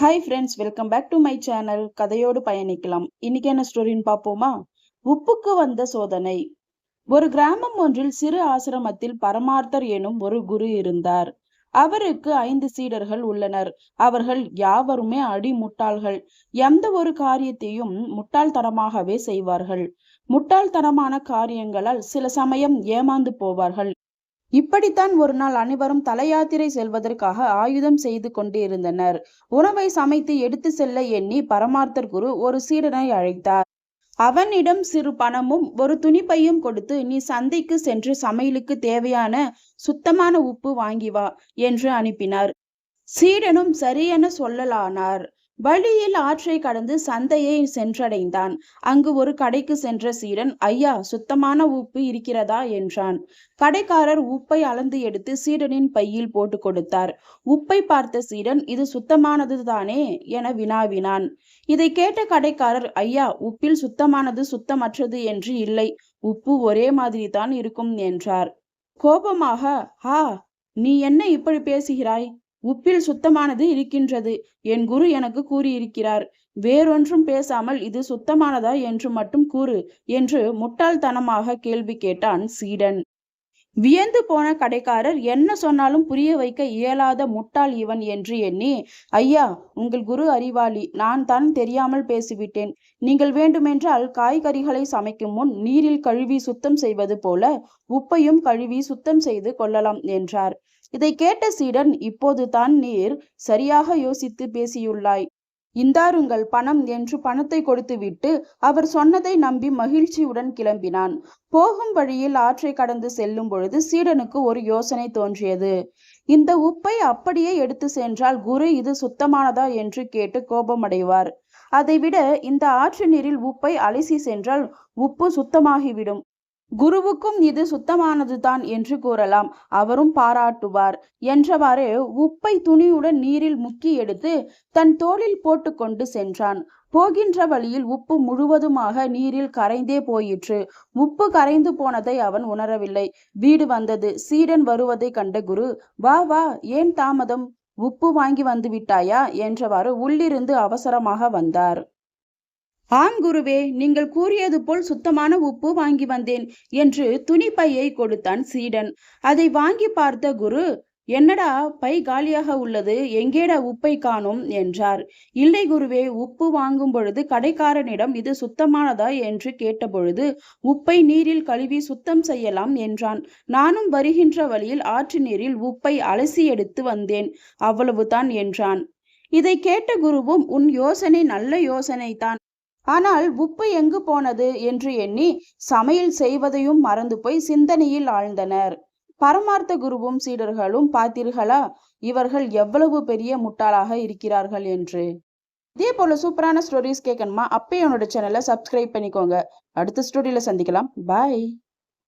Hi friends, welcome back to my channel. கதையோடு பயணிக்கலாம். இன்னைக்கு என்ன ஸ்டோரின்னு பார்ப்போமா? உப்புக்கு வந்த சோதனை. ஒரு கிராமம் ஒன்றில் சிறு ஆசிரமத்தில் பரமார்த்தர் எனும் ஒரு குரு இருந்தார். அவருக்கு 5 சீடர்கள் உள்ளனர். அவர்கள் யாவருமே முட்டாள்கள். எந்த ஒரு காரியத்தையும் முட்டாள்தனமாகவே செய்வார்கள். முட்டாள்தனமான காரியங்களால் சில சமயம் ஏமாந்து போவார்கள். இப்படித்தான் ஒரு நாள் அனைவரும் தலையாத்திரை செல்வதற்காக ஆயுதம் செய்து கொண்டிருந்தனர். உணவை சமைத்து எடுத்து செல்ல எண்ணி பரமார்த்தர் குரு ஒரு சீடனை அழைத்தார். அவனிடம் சிறு பணமும் ஒரு துணிப்பையும் கொடுத்து, நீ சந்தைக்கு சென்று சமையலுக்கு தேவையான சுத்தமான உப்பு வாங்கி வா என்று அனுப்பினார். சீடனும் சரியென சொல்லலானார். வழியில் ஆற்றை கடந்து சந்தையை சென்றடைந்தான். அங்கு ஒரு கடைக்கு சென்ற சீடன், ஐயா, சுத்தமான உப்பு இருக்கிறதா என்றான். கடைக்காரர் உப்பை அளந்து எடுத்து சீடனின் பையில் போட்டு கொடுத்தார். உப்பை பார்த்த சீடன், இது சுத்தமானது தானே என வினாவினான். இதை கேட்ட கடைக்காரர், ஐயா, உப்பில் சுத்தமானது சுத்தமற்றது என்று இல்லை, உப்பு ஒரே மாதிரி தான் இருக்கும் என்றார். கோபமாக, ஆ, நீ என்ன இப்படி பேசுகிறாய்? உப்பில் சுத்தமானது இருக்கின்றது. என் குரு எனக்கு கூறியிருக்கிறார். வேறொன்றும் பேசாமல் இது சுத்தமானதா என்று மட்டும் கூறு என்று முட்டாள்தனமாக கேள்வி கேட்டான் சீடன். வியந்து போன கடைக்காரர், என்ன சொன்னாலும் புரிய வைக்க இயலாத முட்டாள் இவன் என்று எண்ணி, ஐயா, உங்கள் குரு அறிவாளி, நான் தான் தெரியாமல் பேசிவிட்டேன். நீங்கள் வேண்டுமென்றால் காய்கறிகளை சமைக்கும் முன் நீரில் கழுவி சுத்தம் செய்வது போல உப்பையும் கழுவி சுத்தம் செய்து கொள்ளலாம் என்றார். இதை கேட்ட சீடன், இப்போது தான் நீர் சரியாக யோசித்து பேசியுள்ளாய். இந்தாருங்கள் பணம் என்று பணத்தை கொடுத்துவிட்டு அவர் சொன்னதை நம்பி மகிழ்ச்சியுடன் கிளம்பினான். போகும் வழியில் ஆற்றை கடந்து செல்லும் பொழுது சீடனுக்கு ஒரு யோசனை தோன்றியது. இந்த உப்பை அப்படியே எடுத்து சென்றால் குரு இது சுத்தமானதா என்று கேட்டு கோபமடைவார். அதைவிட இந்த ஆற்று நீரில் உப்பை அலசி சென்றால் உப்பு சுத்தமாகிவிடும். குருவுக்கும் இது சுத்தமானதுதான் என்று கூறலாம், அவரும் பாராட்டுவார் என்றவாறு உப்பை துணியுடன் நீரில் முக்கி எடுத்து தன் தோளில் போட்டு கொண்டு சென்றான். போகின்ற வழியில் உப்பு முழுவதுமாக நீரில் கரைந்தே போயிற்று. உப்பு கரைந்து போனதை அவன் உணரவில்லை. வீடு வந்தது. சீடன் வருவதை கண்ட குரு, வா வா, ஏன் தாமதம்? உப்பு வாங்கி வந்து விட்டாயா என்றவாறு உள்ளிருந்து அவசரமாக வந்தார். ஆம் குருவே, நீங்கள் கூறியது போல் சுத்தமான உப்பு வாங்கி வந்தேன் என்று துணிப்பையை கொடுத்தான் சீடன். அதை வாங்கி பார்த்த குரு, என்னடா பை காலியாக உள்ளது, எங்கேடா உப்பை காணோம் என்றார். இல்லை குருவே, உப்பு வாங்கும் பொழுது கடைக்காரனிடம் இது சுத்தமானதா என்று கேட்டபொழுது உப்பை நீரில் கழுவி சுத்தம் செய்யலாம் என்றான். நானும் வருகின்ற வழியில் ஆற்று நீரில் உப்பை அலசி எடுத்து வந்தேன், அவ்வளவுதான் என்றான். இதை கேட்ட குருவும், உன் யோசனை நல்ல யோசனைதான், ஆனால் உப்பு எங்கு போனது என்று எண்ணி சமையல் செய்வதையும் மறந்து போய் சிந்தனையில் ஆழ்ந்தனர். பரமார்த்த குருவும் சீடர்களும், பார்த்தீர்களா, இவர்கள் எவ்வளவு பெரிய முட்டாளாக இருக்கிறார்கள் என்று. இதே போல சூப்பரான ஸ்டோரிஸ் கேட்கணுமா? அப்பயே என்னோட சேனலை சப்ஸ்கிரைப் பண்ணிக்கோங்க. அடுத்த ஸ்டோரியில சந்திக்கலாம். பாய்.